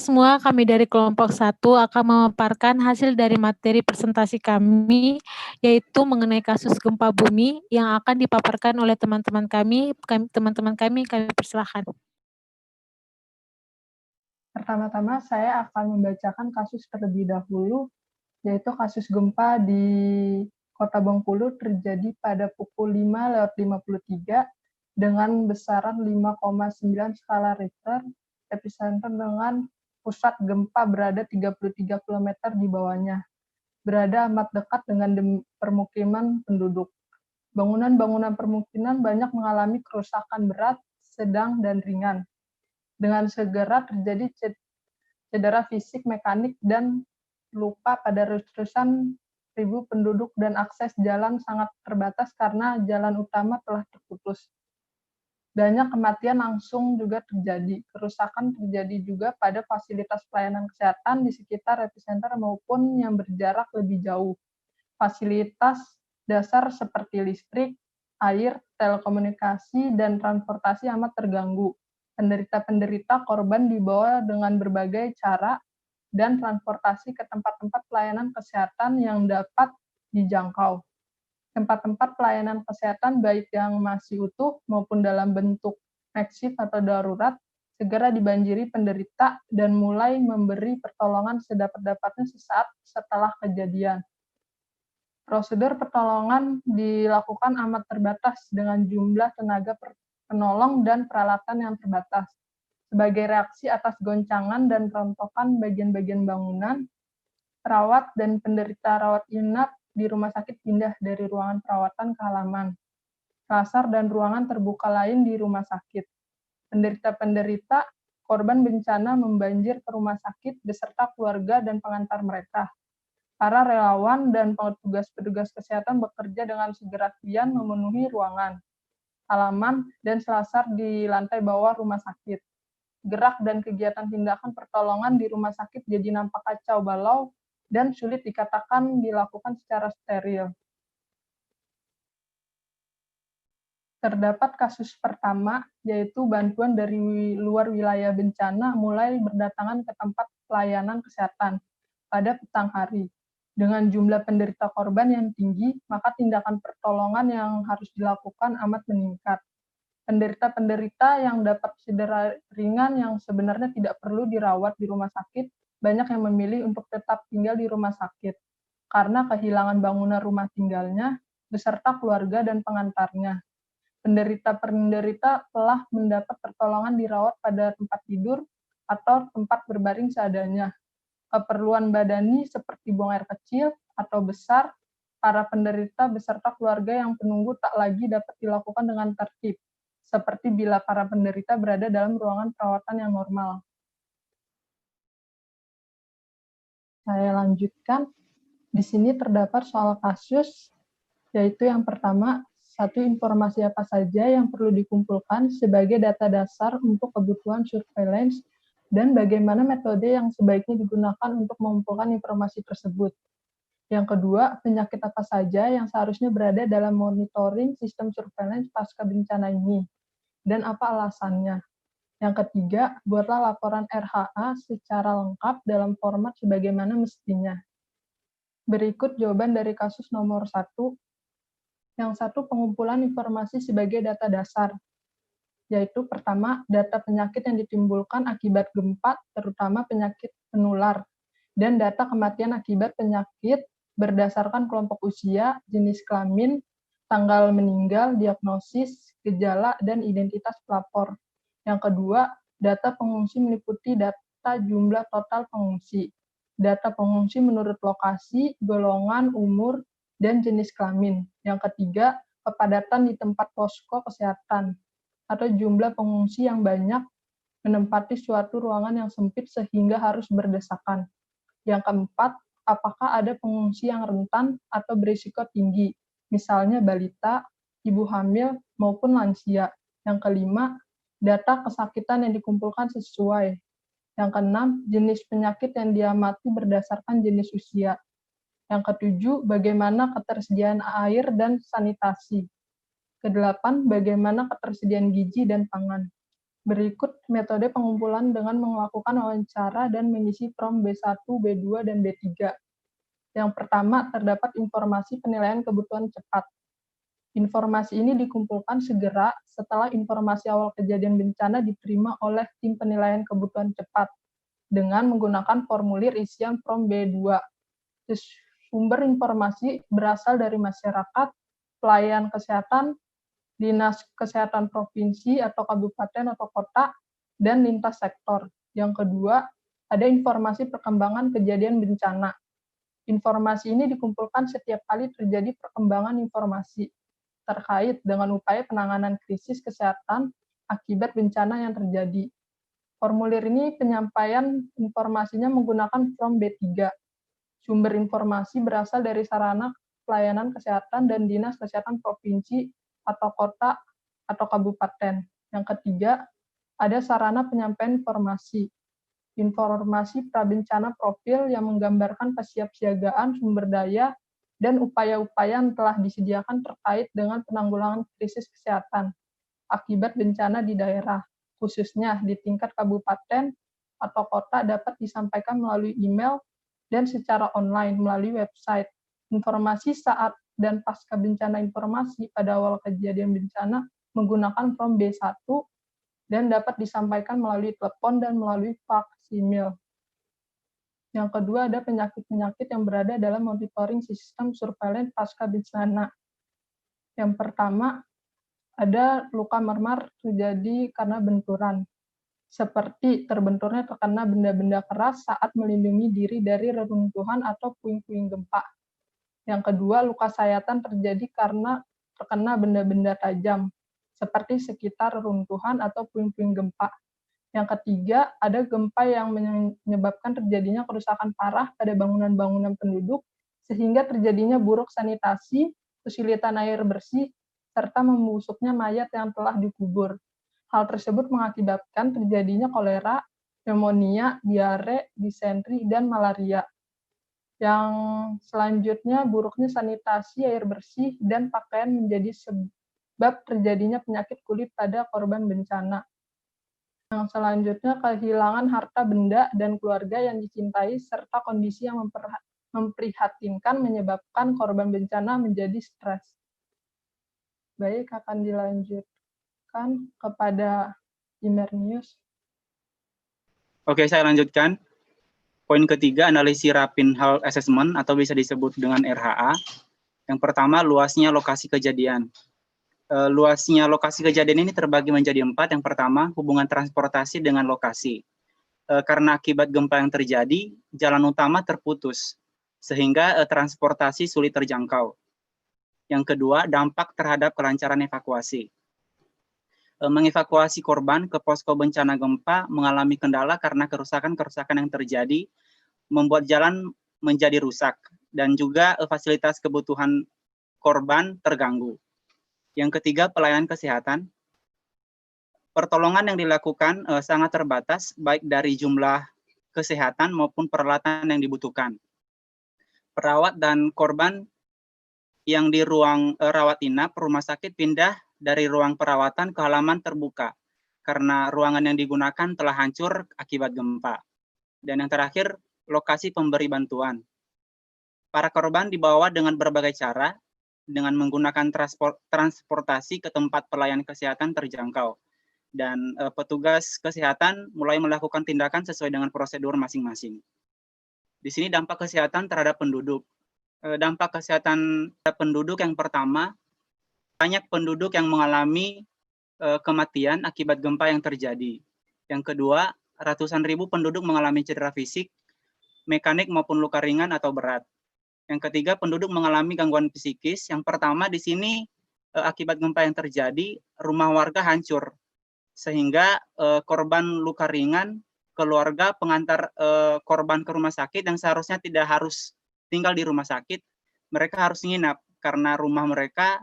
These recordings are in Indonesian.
semua, kami dari kelompok 1 akan memaparkan hasil dari materi presentasi kami, yaitu mengenai kasus gempa bumi yang akan dipaparkan oleh teman-teman kami, kami persilahkan. Pertama-tama saya akan membacakan kasus terlebih dahulu, yaitu kasus gempa di Kota Bengkulu terjadi pada pukul 5:53 dengan besaran 5,9 skala Richter, epicenter dengan pusat gempa berada 33 km di bawahnya, berada amat dekat dengan permukiman penduduk. Bangunan-bangunan permukiman banyak mengalami kerusakan berat, sedang, dan ringan. Dengan segera terjadi cedera fisik, mekanik, dan luka pada ratusan ribu penduduk dan akses jalan sangat terbatas karena jalan utama telah terputus. Banyak kematian langsung juga terjadi. Kerusakan terjadi juga pada fasilitas pelayanan kesehatan di sekitar epicenter maupun yang berjarak lebih jauh. Fasilitas dasar seperti listrik, air, telekomunikasi, dan transportasi amat terganggu. Penderita-penderita korban dibawa dengan berbagai cara dan transportasi ke tempat-tempat pelayanan kesehatan yang dapat dijangkau. Tempat-tempat pelayanan kesehatan baik yang masih utuh maupun dalam bentuk makeshift atau darurat segera dibanjiri penderita dan mulai memberi pertolongan sedapat-dapatnya sesaat setelah kejadian. Prosedur pertolongan dilakukan amat terbatas dengan jumlah tenaga penolong dan peralatan yang terbatas. Sebagai reaksi atas goncangan dan rontokan bagian-bagian bangunan, perawat dan penderita rawat inap di rumah sakit pindah dari ruangan perawatan ke halaman, kasar dan ruangan terbuka lain di rumah sakit. Penderita-penderita korban bencana membanjir ke rumah sakit beserta keluarga dan pengantar mereka. Para relawan dan petugas-petugas kesehatan bekerja dengan segera-giat memenuhi ruangan, halaman, dan selasar di lantai bawah rumah sakit. Gerak dan kegiatan tindakan pertolongan di rumah sakit jadi nampak kacau balau dan sulit dikatakan dilakukan secara steril. Terdapat kasus pertama, yaitu bantuan dari luar wilayah bencana mulai berdatangan ke tempat pelayanan kesehatan pada petang hari. Dengan jumlah penderita korban yang tinggi, maka tindakan pertolongan yang harus dilakukan amat meningkat. Penderita-penderita yang dapat cedera ringan yang sebenarnya tidak perlu dirawat di rumah sakit, banyak yang memilih untuk tetap tinggal di rumah sakit, karena kehilangan bangunan rumah tinggalnya, beserta keluarga dan pengantarnya. Penderita-penderita telah mendapat pertolongan dirawat pada tempat tidur atau tempat berbaring seadanya. Keperluan badani seperti buang air kecil atau besar, para penderita beserta keluarga yang penunggu tak lagi dapat dilakukan dengan tertib, seperti bila para penderita berada dalam ruangan perawatan yang normal. Saya lanjutkan. Di sini terdapat soal kasus, yaitu yang pertama, satu informasi apa saja yang perlu dikumpulkan sebagai data dasar untuk kebutuhan surveillance dan bagaimana metode yang sebaiknya digunakan untuk mengumpulkan informasi tersebut. Yang kedua, penyakit apa saja yang seharusnya berada dalam monitoring sistem surveillance pasca bencana ini, dan apa alasannya. Yang ketiga, buatlah laporan RHA secara lengkap dalam format sebagaimana mestinya. Berikut jawaban dari kasus nomor 1. Yang satu, pengumpulan informasi sebagai data dasar, yaitu pertama, data penyakit yang ditimbulkan akibat gempa, terutama penyakit penular, dan data kematian akibat penyakit berdasarkan kelompok usia, jenis kelamin, tanggal meninggal, diagnosis, gejala, dan identitas pelapor. Yang kedua, data pengungsi meliputi data jumlah total pengungsi, data pengungsi menurut lokasi, golongan, umur, dan jenis kelamin. Yang ketiga, kepadatan di tempat posko kesehatan, atau jumlah pengungsi yang banyak menempati suatu ruangan yang sempit sehingga harus berdesakan. Yang keempat, apakah ada pengungsi yang rentan atau berisiko tinggi, misalnya balita, ibu hamil, maupun lansia. Yang kelima, data kesakitan yang dikumpulkan sesuai. Yang keenam, jenis penyakit yang diamati berdasarkan jenis usia. Yang ketujuh, bagaimana ketersediaan air dan sanitasi. Kedelapan, bagaimana ketersediaan gizi dan pangan. Berikut metode pengumpulan dengan melakukan wawancara dan mengisi form B1, B2, dan B3. Yang pertama, terdapat informasi penilaian kebutuhan cepat. Informasi ini dikumpulkan segera setelah informasi awal kejadian bencana diterima oleh tim penilaian kebutuhan cepat dengan menggunakan formulir isian form B2. Sumber informasi berasal dari masyarakat, pelayan kesehatan, dinas kesehatan provinsi atau kabupaten atau kota, dan lintas sektor. Yang kedua, ada informasi perkembangan kejadian bencana. Informasi ini dikumpulkan setiap kali terjadi perkembangan informasi terkait dengan upaya penanganan krisis kesehatan akibat bencana yang terjadi. Formulir ini penyampaian informasinya menggunakan form B3. Sumber informasi berasal dari sarana pelayanan kesehatan dan dinas kesehatan provinsi atau kota atau kabupaten. Yang ketiga, ada sarana penyampaian informasi. Informasi prabencana profil yang menggambarkan kesiapsiagaan sumber daya dan upaya-upaya yang telah disediakan terkait dengan penanggulangan krisis kesehatan akibat bencana di daerah, khususnya di tingkat kabupaten atau kota dapat disampaikan melalui email dan secara online melalui website. Informasi saat dan pasca bencana informasi pada awal kejadian bencana menggunakan form B1 dan dapat disampaikan melalui telepon dan melalui fax email. Yang kedua, ada penyakit-penyakit yang berada dalam monitoring sistem surveillance pasca bencana. Yang pertama, ada luka mermar terjadi karena benturan, seperti terbenturnya terkena benda-benda keras saat melindungi diri dari reruntuhan atau puing-puing gempa. Yang kedua, luka sayatan terjadi karena terkena benda-benda tajam, seperti sekitar reruntuhan atau puing-puing gempa. Yang ketiga, ada gempa yang menyebabkan terjadinya kerusakan parah pada bangunan-bangunan penduduk, sehingga terjadinya buruk sanitasi, kesulitan air bersih, serta membusuknya mayat yang telah dikubur. Hal tersebut mengakibatkan terjadinya kolera, pneumonia, diare, disentri, dan malaria. Yang selanjutnya, buruknya sanitasi, air bersih, dan pakaian menjadi sebab terjadinya penyakit kulit pada korban bencana. Yang selanjutnya, kehilangan harta benda dan keluarga yang dicintai, serta kondisi yang memprihatinkan menyebabkan korban bencana menjadi stres. Baik, akan dilanjutkan kepada Imernius. Oke, saya lanjutkan. Poin ketiga, analisis Rapid Health Assessment atau bisa disebut dengan RHA. Yang pertama, luasnya lokasi kejadian. Luasnya lokasi kejadian ini terbagi menjadi 4. Yang pertama, hubungan transportasi dengan lokasi. Karena akibat gempa yang terjadi, jalan utama terputus, sehingga transportasi sulit terjangkau. Yang kedua, dampak terhadap kelancaran evakuasi. Mengevakuasi korban ke posko bencana gempa mengalami kendala karena kerusakan-kerusakan yang terjadi, membuat jalan menjadi rusak, dan juga fasilitas kebutuhan korban terganggu. Yang ketiga, pelayanan kesehatan. Pertolongan yang dilakukan sangat terbatas, baik dari jumlah kesehatan maupun peralatan yang dibutuhkan. Perawat dan korban yang di ruang rawat inap rumah sakit pindah dari ruang perawatan ke halaman terbuka, karena ruangan yang digunakan telah hancur akibat gempa. Dan yang terakhir, lokasi pemberi bantuan. Para korban dibawa dengan berbagai cara, dengan menggunakan transportasi ke tempat pelayanan kesehatan terjangkau. Dan petugas kesehatan mulai melakukan tindakan sesuai dengan prosedur masing-masing. Di sini dampak kesehatan terhadap penduduk. Dampak kesehatan terhadap penduduk yang pertama, banyak penduduk yang mengalami kematian akibat gempa yang terjadi. Yang kedua, ratusan ribu penduduk mengalami cedera fisik, mekanik maupun luka ringan atau berat. Yang ketiga, penduduk mengalami gangguan psikis. Yang pertama, di sini akibat gempa yang terjadi, rumah warga hancur. Sehingga korban luka ringan, keluarga pengantar korban ke rumah sakit yang seharusnya tidak harus tinggal di rumah sakit, mereka harus nginap karena rumah mereka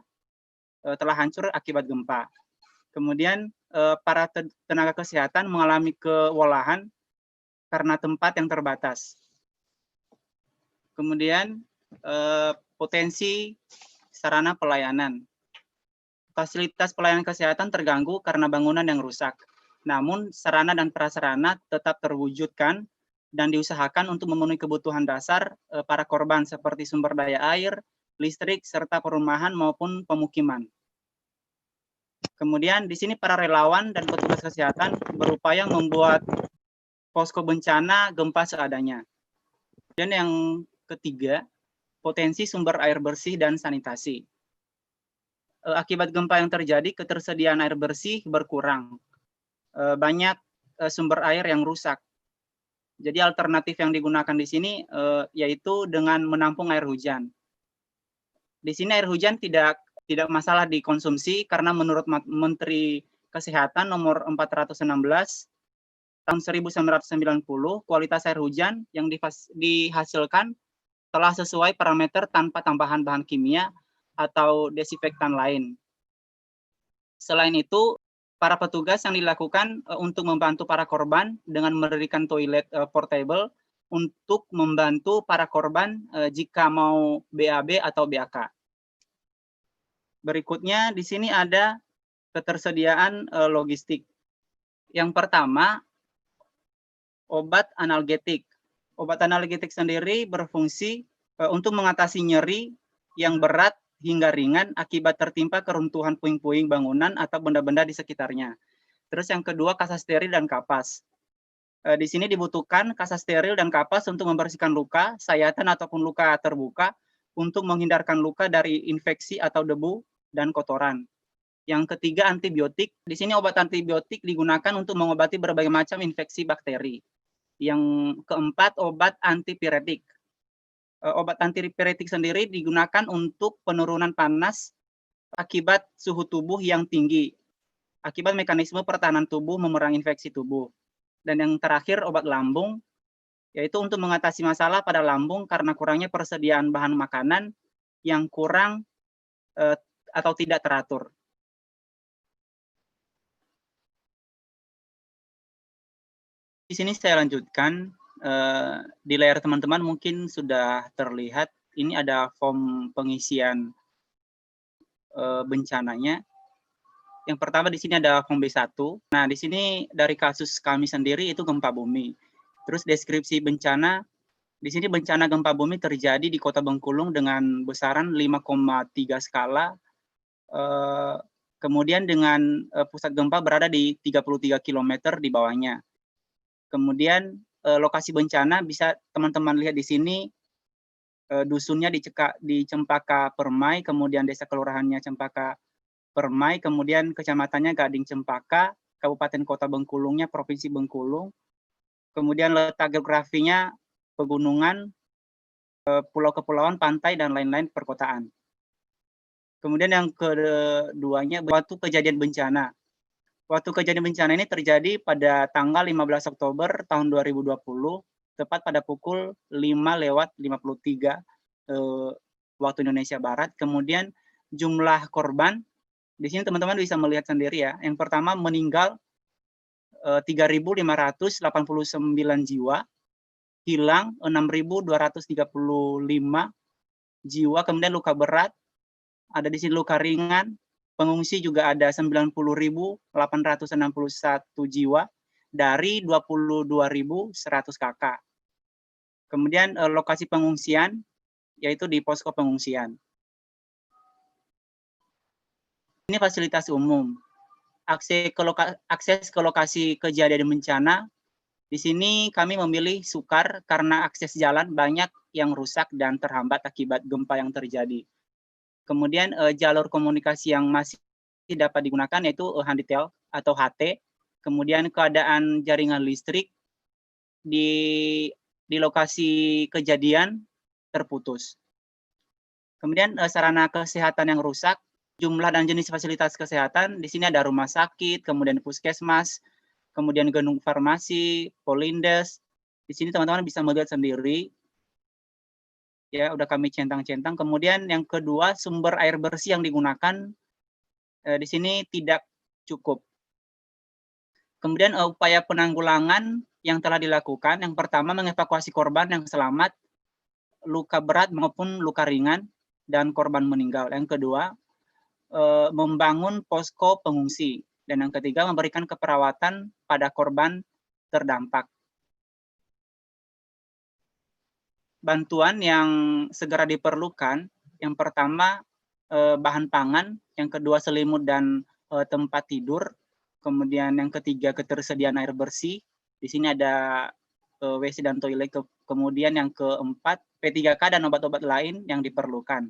telah hancur akibat gempa. Kemudian para tenaga kesehatan mengalami kewalahan karena tempat yang terbatas. Kemudian potensi sarana pelayanan. Fasilitas pelayanan kesehatan terganggu karena bangunan yang rusak. Namun sarana dan prasarana tetap terwujudkan dan diusahakan untuk memenuhi kebutuhan dasar para korban seperti sumber daya air, listrik, serta perumahan maupun pemukiman. Kemudian di sini para relawan dan petugas kesehatan berupaya membuat posko bencana gempa seadanya. Dan yang ketiga, potensi sumber air bersih dan sanitasi. Akibat gempa yang terjadi, ketersediaan air bersih berkurang. Banyak sumber air yang rusak. Jadi alternatif yang digunakan di sini yaitu dengan menampung air hujan. Di sini air hujan tidak masalah dikonsumsi karena menurut Menteri Kesehatan nomor 416 tahun 1990, kualitas air hujan yang dihasilkan telah sesuai parameter tanpa tambahan bahan kimia atau desinfektan lain. Selain itu, para petugas yang dilakukan untuk membantu para korban dengan mendirikan toilet portable untuk membantu para korban jika mau BAB atau BAK. Berikutnya di sini ada ketersediaan logistik. Yang pertama, obat analgetik. Obat analgetik sendiri berfungsi untuk mengatasi nyeri yang berat hingga ringan akibat tertimpa keruntuhan puing-puing bangunan atau benda-benda di sekitarnya. Terus yang kedua, kasa steril dan kapas. Di sini dibutuhkan kasa steril dan kapas untuk membersihkan luka, sayatan ataupun luka terbuka untuk menghindarkan luka dari infeksi atau debu dan kotoran. Yang ketiga, antibiotik. Di sini obat antibiotik digunakan untuk mengobati berbagai macam infeksi bakteri. Yang keempat, obat antipiretik. Obat antipiretik sendiri digunakan untuk penurunan panas akibat suhu tubuh yang tinggi, akibat mekanisme pertahanan tubuh memerangi infeksi tubuh. Dan yang terakhir, obat lambung, yaitu untuk mengatasi masalah pada lambung karena kurangnya persediaan bahan makanan yang kurang atau tidak teratur. Di sini saya lanjutkan, di layar teman-teman mungkin sudah terlihat, ini ada form pengisian bencananya. Yang pertama di sini ada form B1. Nah, di sini dari kasus kami sendiri itu gempa bumi. Terus deskripsi bencana, di sini bencana gempa bumi terjadi di Kota Bengkulu dengan besaran 5,3 skala. Kemudian dengan pusat gempa berada di 33 km di bawahnya. Kemudian lokasi bencana bisa teman-teman lihat di sini, dusunnya di Cempaka Permai, kemudian desa kelurahannya Cempaka Permai, kemudian kecamatannya Gading Cempaka, Kabupaten Kota Bengkulungnya Provinsi Bengkulu, kemudian letak geografinya pegunungan, pulau-kepulauan, pantai, dan lain-lain perkotaan. Kemudian yang keduanya, waktu kejadian bencana. Waktu kejadian bencana ini terjadi pada tanggal 15 Oktober tahun 2020, tepat pada pukul 5:53 waktu Indonesia Barat. Kemudian jumlah korban, di sini teman-teman bisa melihat sendiri ya. Yang pertama meninggal 3.589 jiwa, hilang 6.235 jiwa, kemudian luka berat, ada di sini luka ringan, pengungsi juga ada 90.861 jiwa dari 22.100 kakak. Kemudian lokasi pengungsian yaitu di posko pengungsian. Ini fasilitas umum. Akses ke lokasi kejadian bencana, di sini kami memilih sukar karena akses jalan banyak yang rusak dan terhambat akibat gempa yang terjadi. Kemudian jalur komunikasi yang masih dapat digunakan yaitu Handitel atau HT. Kemudian keadaan jaringan listrik di lokasi kejadian terputus. Kemudian sarana kesehatan yang rusak, jumlah dan jenis fasilitas kesehatan, di sini ada rumah sakit, kemudian puskesmas, kemudian gedung farmasi, polindes. Di sini teman-teman bisa melihat sendiri. Ya, udah kami centang-centang. Kemudian yang kedua, sumber air bersih yang digunakan di sini tidak cukup. Kemudian upaya penanggulangan yang telah dilakukan, yang pertama mengevakuasi korban yang selamat, luka berat maupun luka ringan, dan korban meninggal. Yang kedua, membangun posko pengungsi. Dan yang ketiga, memberikan keperawatan pada korban terdampak. Bantuan yang segera diperlukan, yang pertama bahan pangan, yang kedua selimut dan tempat tidur, kemudian yang ketiga ketersediaan air bersih. Di sini ada WC dan toilet, kemudian yang keempat P3K dan obat-obat lain yang diperlukan.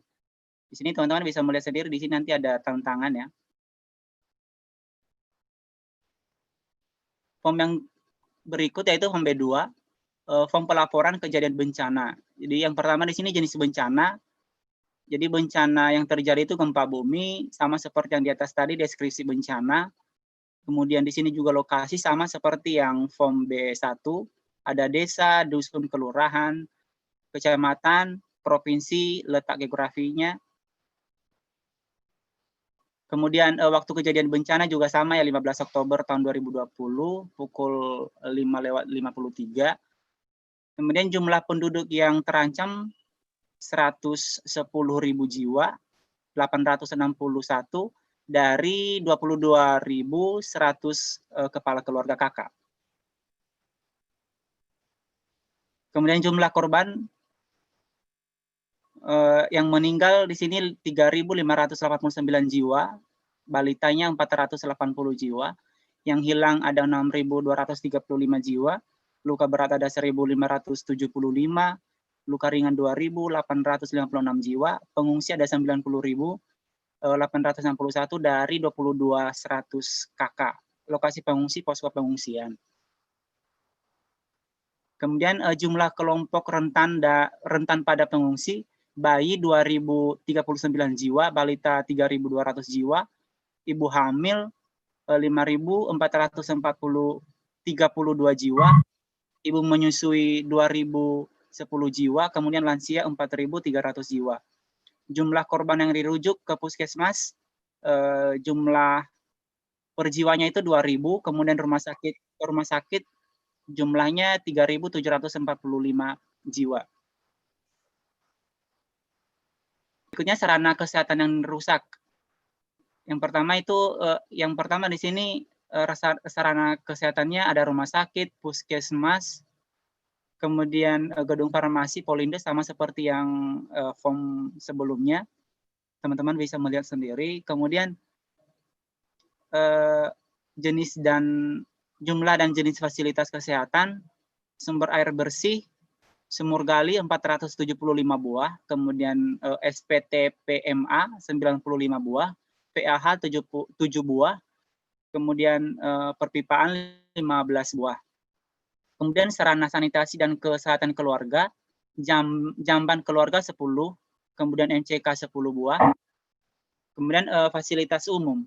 Di sini teman-teman bisa melihat sendiri, di sini nanti ada tantangan ya. Form yang berikut yaitu form B2, form pelaporan kejadian bencana. Jadi yang pertama di sini jenis bencana. Jadi bencana yang terjadi itu gempa bumi, sama seperti yang di atas tadi deskripsi bencana. Kemudian di sini juga lokasi sama seperti yang form B1, ada desa, dusun, kelurahan, kecamatan, provinsi, letak geografinya. Kemudian waktu kejadian bencana juga sama ya, 15 Oktober tahun 2020 pukul 5:53. Kemudian jumlah penduduk yang terancam 110.000 jiwa, 861 dari 22.100 kepala keluarga kakak. Kemudian jumlah korban yang meninggal di sini 3.589 jiwa, balitanya 480 jiwa, yang hilang ada 6.235 jiwa, luka berat ada 1.575, luka ringan 2.856 jiwa, pengungsi ada 90.861 dari 22.100 KK, lokasi pengungsi, posko pengungsian. Kemudian jumlah kelompok rentan pada pengungsi, bayi 2.039 jiwa, balita 3.200 jiwa, ibu hamil 5.432 jiwa, ibu menyusui 2.010 jiwa, kemudian lansia 4.300 jiwa. Jumlah korban yang dirujuk ke puskesmas, jumlah per jiwanya itu 2.000, kemudian rumah sakit jumlahnya 3.745 jiwa. Berikutnya sarana kesehatan yang rusak. Yang pertama di sini sarana kesehatannya ada rumah sakit, puskesmas, kemudian gedung farmasi, Polindo sama seperti yang form sebelumnya. Teman-teman bisa melihat sendiri. Kemudian jumlah dan jenis fasilitas kesehatan, sumber air bersih, sumur gali 475 buah, kemudian SPT PMA 95 buah, PAH 7 buah, kemudian perpipaan 15 buah. Kemudian sarana sanitasi dan kesehatan keluarga, jamban keluarga 10, kemudian MCK 10 buah, kemudian fasilitas umum.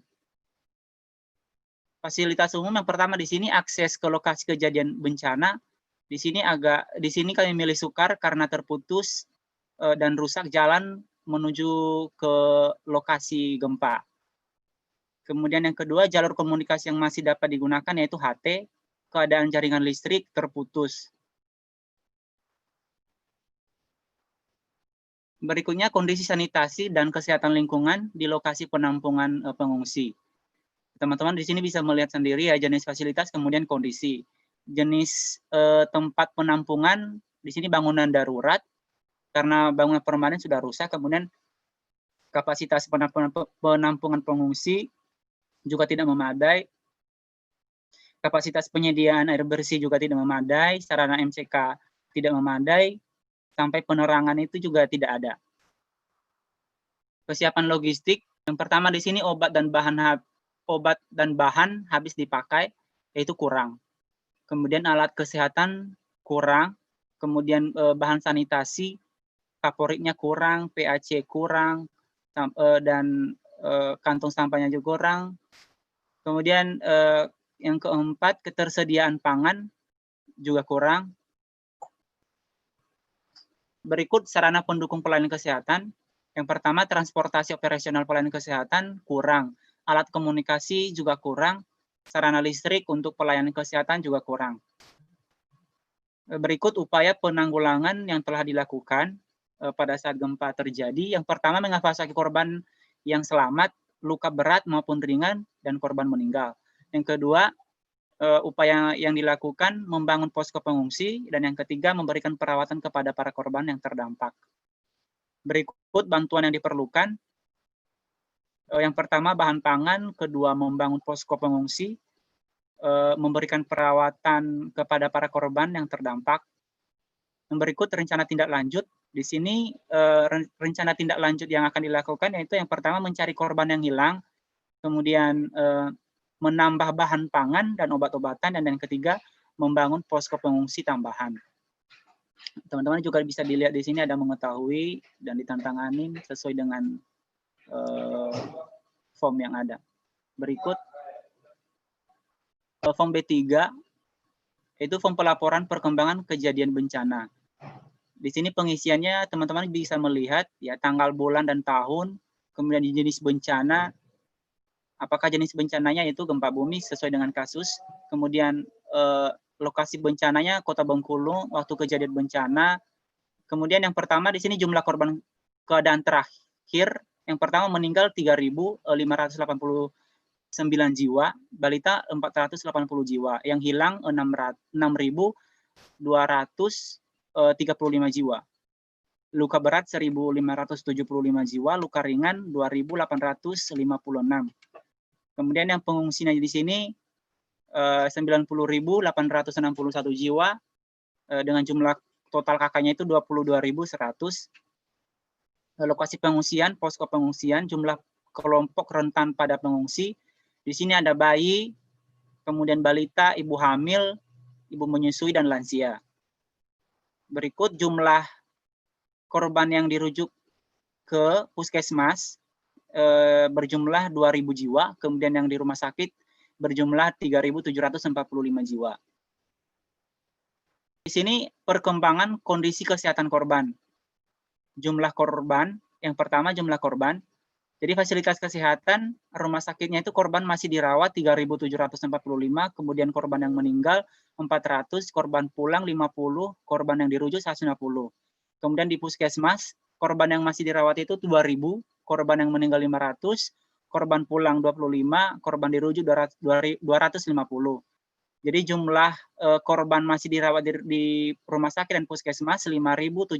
Fasilitas umum yang pertama di sini akses ke lokasi kejadian bencana. Di sini kami milih sukar karena terputus dan rusak jalan menuju ke lokasi gempa. Kemudian yang kedua, jalur komunikasi yang masih dapat digunakan yaitu HT, keadaan jaringan listrik terputus. Berikutnya kondisi sanitasi dan kesehatan lingkungan di lokasi penampungan pengungsi. Teman-teman di sini bisa melihat sendiri ya jenis fasilitas, kemudian kondisi. Jenis tempat penampungan, di sini bangunan darurat, karena bangunan permanen sudah rusak, kemudian kapasitas penampungan pengungsi juga tidak memadai, kapasitas penyediaan air bersih juga tidak memadai, sarana MCK tidak memadai, sampai penerangan itu juga tidak ada. Kesiapan logistik, yang pertama di sini obat dan bahan habis dipakai, yaitu kurang. Kemudian alat kesehatan kurang, kemudian bahan sanitasi, kaporitnya kurang, PAC kurang, dan kantong sampahnya juga kurang. Kemudian yang keempat, ketersediaan pangan juga kurang. Berikut sarana pendukung pelayanan kesehatan. Yang pertama, transportasi operasional pelayanan kesehatan kurang. Alat komunikasi juga kurang. Sarana listrik untuk pelayanan kesehatan juga kurang. Berikut upaya penanggulangan yang telah dilakukan pada saat gempa terjadi. Yang pertama, mengevakuasi korban yang selamat, luka berat maupun ringan, dan korban meninggal. Yang kedua, upaya yang dilakukan membangun posko pengungsi, dan yang ketiga memberikan perawatan kepada para korban yang terdampak. Berikut bantuan yang diperlukan. Yang pertama bahan pangan, kedua membangun posko pengungsi, memberikan perawatan kepada para korban yang terdampak. Yang berikut rencana tindak lanjut. Di sini rencana tindak lanjut yang akan dilakukan yaitu yang pertama mencari korban yang hilang, kemudian menambah bahan pangan dan obat-obatan, dan yang ketiga membangun posko pengungsi tambahan. Teman-teman juga bisa dilihat di sini ada mengetahui dan ditantanganin sesuai dengan form yang ada. Berikut form B3 itu form pelaporan perkembangan kejadian bencana. Di sini pengisiannya teman-teman bisa melihat ya tanggal, bulan dan tahun, kemudian jenis bencana, apakah jenis bencananya itu gempa bumi sesuai dengan kasus, kemudian lokasi bencananya Kota Bengkulu waktu kejadian bencana. Kemudian yang pertama di sini jumlah korban keadaan terakhir, yang pertama meninggal 3.589 jiwa, balita 480 jiwa, yang hilang 6.235 jiwa. Luka berat 1.575 jiwa, luka ringan 2.856. Kemudian yang pengungsinya di sini 90.861 jiwa dengan jumlah total KK-nya itu 22.100. Lokasi pengungsian, posko pengungsian, jumlah kelompok rentan pada pengungsi. Di sini ada bayi, kemudian balita, ibu hamil, ibu menyusui dan lansia. Berikut jumlah korban yang dirujuk ke puskesmas berjumlah 2.000 jiwa, kemudian yang di rumah sakit berjumlah 3.745 jiwa. Di sini perkembangan kondisi kesehatan korban. Jumlah korban, yang pertama jumlah korban. Jadi fasilitas kesehatan rumah sakitnya itu korban masih dirawat 3.745, kemudian korban yang meninggal 400, korban pulang 50, korban yang dirujuk 150. Kemudian di puskesmas, korban yang masih dirawat itu 2.000, korban yang meninggal 500, korban pulang 25, korban dirujuk 250. Jadi jumlah korban masih dirawat di rumah sakit dan puskesmas 5.745,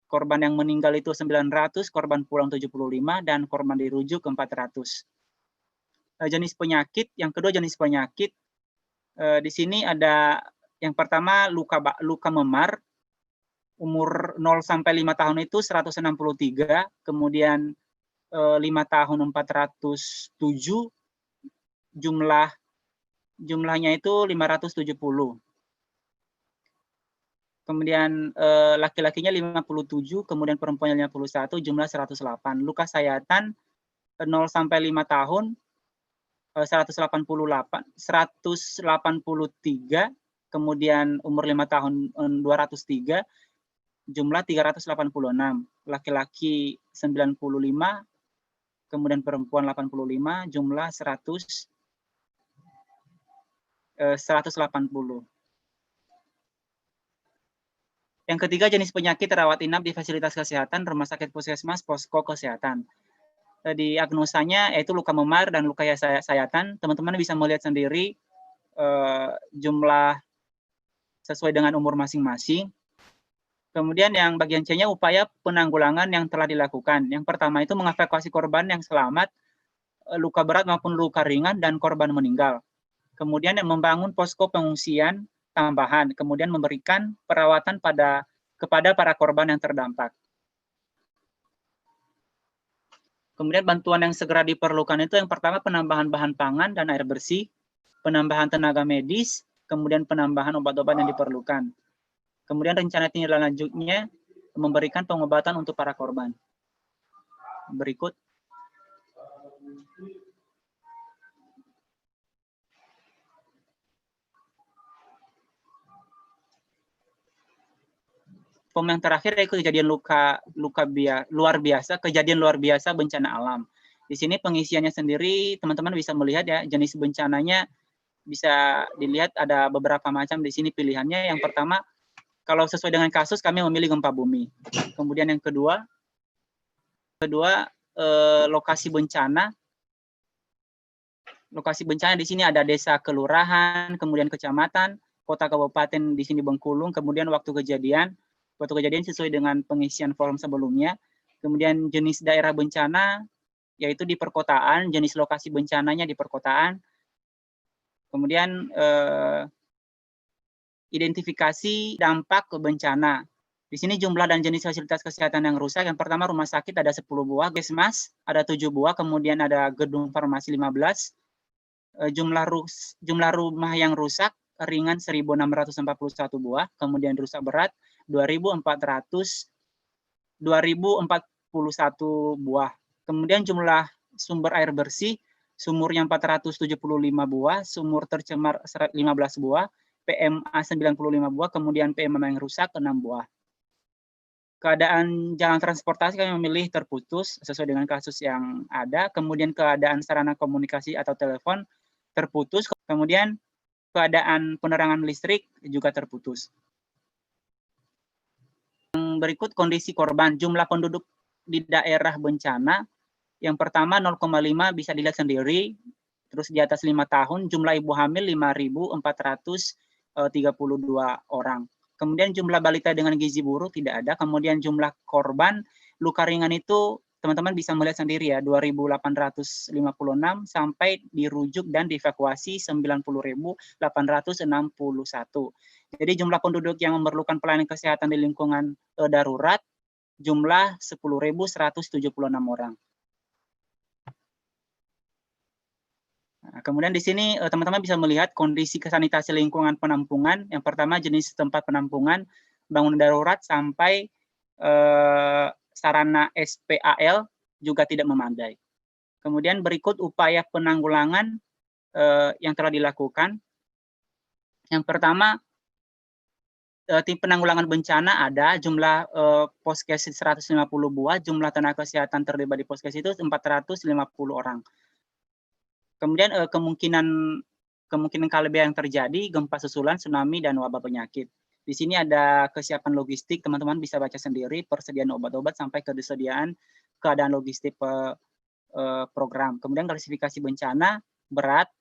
korban yang meninggal itu 900, korban pulang 75, dan korban dirujuk 400. Jenis penyakit, yang kedua jenis penyakit, di sini ada yang pertama luka memar, umur 0 sampai 5 tahun itu 163, kemudian 5 tahun 407, jumlahnya itu 570. Kemudian laki-lakinya 57, kemudian perempuannya 51, jumlah 108. Luka sayatan 0 sampai 5 tahun 183, kemudian umur 5 tahun 203, jumlah 386. Laki-laki 95, kemudian perempuan 85, jumlah 180. Yang ketiga jenis penyakit rawat inap di fasilitas kesehatan, rumah sakit puskesmas, posko kesehatan. Diagnosanya yaitu luka memar dan luka sayatan. Teman-teman bisa melihat sendiri jumlah sesuai dengan umur masing-masing. Kemudian yang bagian C-nya upaya penanggulangan yang telah dilakukan. Yang pertama itu mengevakuasi korban yang selamat, luka berat maupun luka ringan, dan korban meninggal. Kemudian yang membangun posko pengungsian tambahan, kemudian memberikan perawatan kepada para korban yang terdampak. Kemudian bantuan yang segera diperlukan itu yang pertama penambahan bahan pangan dan air bersih, penambahan tenaga medis, kemudian penambahan obat-obat yang diperlukan. Kemudian rencana tindak lanjutnya memberikan pengobatan untuk para korban. Berikut. Form yang terakhir yaitu kejadian luar biasa bencana alam. Di sini pengisiannya sendiri teman-teman bisa melihat ya, jenis bencananya bisa dilihat ada beberapa macam di sini pilihannya. Yang pertama, kalau sesuai dengan kasus kami memilih gempa bumi. Kemudian yang kedua lokasi bencana. lokasi bencana di sini ada desa, kelurahan, kemudian kecamatan, kota, kabupaten di sini Bengkulu, kemudian waktu kejadian sesuai dengan pengisian form sebelumnya, kemudian jenis daerah bencana yaitu di perkotaan, jenis lokasi bencananya di perkotaan, kemudian identifikasi dampak ke bencana. Di sini jumlah dan jenis fasilitas kesehatan yang rusak. Yang pertama rumah sakit ada 10 buah, Puskesmas ada 7 buah, kemudian ada gedung farmasi 15. Jumlah rumah yang rusak ringan 1.641 buah, kemudian rusak berat 2.041 buah. Kemudian jumlah sumber air bersih, sumurnya 475 buah, sumur tercemar 15 buah, PMA 95 buah, kemudian PMA yang rusak 6 buah. Keadaan jalan transportasi kami memilih terputus sesuai dengan kasus yang ada, kemudian keadaan sarana komunikasi atau telepon terputus, kemudian keadaan penerangan listrik juga terputus. Yang berikut kondisi korban, jumlah penduduk di daerah bencana, yang pertama 0,5 bisa dilihat sendiri, terus di atas 5 tahun, jumlah ibu hamil 5.432 orang. Kemudian jumlah balita dengan gizi buruk tidak ada, kemudian jumlah korban luka ringan itu teman-teman bisa melihat sendiri ya, 2.856 sampai dirujuk dan dievakuasi 90.861. Jadi jumlah penduduk yang memerlukan pelayanan kesehatan di lingkungan darurat jumlah 10.176 orang. Nah, kemudian di sini teman-teman bisa melihat kondisi sanitasi lingkungan penampungan. Yang pertama jenis tempat penampungan, bangunan darurat sampai sarana SPAL juga tidak memadai. Kemudian berikut upaya penanggulangan yang telah dilakukan. Yang pertama, tim penanggulangan bencana ada, jumlah poskes 150 buah, jumlah tenaga kesehatan terlibat di poskes itu 450 orang. Kemudian kemungkinan kelebihan yang terjadi, gempa susulan, tsunami, dan wabah penyakit. Di sini ada kesiapan logistik, teman-teman bisa baca sendiri, persediaan obat-obat sampai ketersediaan keadaan logistik program. Kemudian klasifikasi bencana, berat,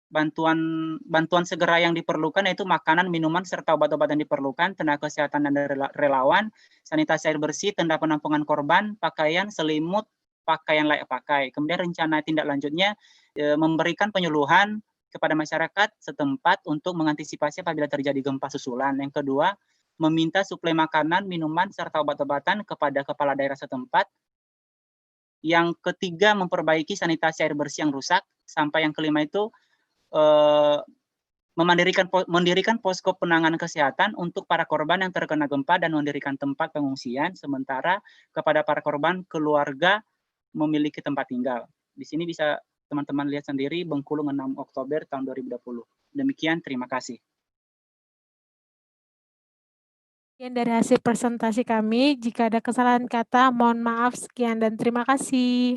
bantuan segera yang diperlukan yaitu makanan, minuman, serta obat-obat yang diperlukan, tenaga kesehatan dan relawan, sanitasi air bersih, tenda penampungan korban, pakaian, selimut, pakaian layak pakai. Kemudian rencana tindak lanjutnya memberikan penyuluhan kepada masyarakat setempat untuk mengantisipasi apabila terjadi gempa susulan. Yang kedua, meminta suplai makanan, minuman, serta obat-obatan kepada kepala daerah setempat. Yang ketiga, memperbaiki sanitasi air bersih yang rusak. Sampai yang kelima itu mendirikan posko penanganan kesehatan untuk para korban yang terkena gempa dan mendirikan tempat pengungsian sementara kepada para korban keluarga memiliki tempat tinggal. Di sini bisa teman-teman lihat sendiri, Bengkulu 6 Oktober tahun 2020. Demikian, terima kasih. Sekian dari hasil presentasi kami. Jika ada kesalahan kata, mohon maaf. Sekian dan terima kasih.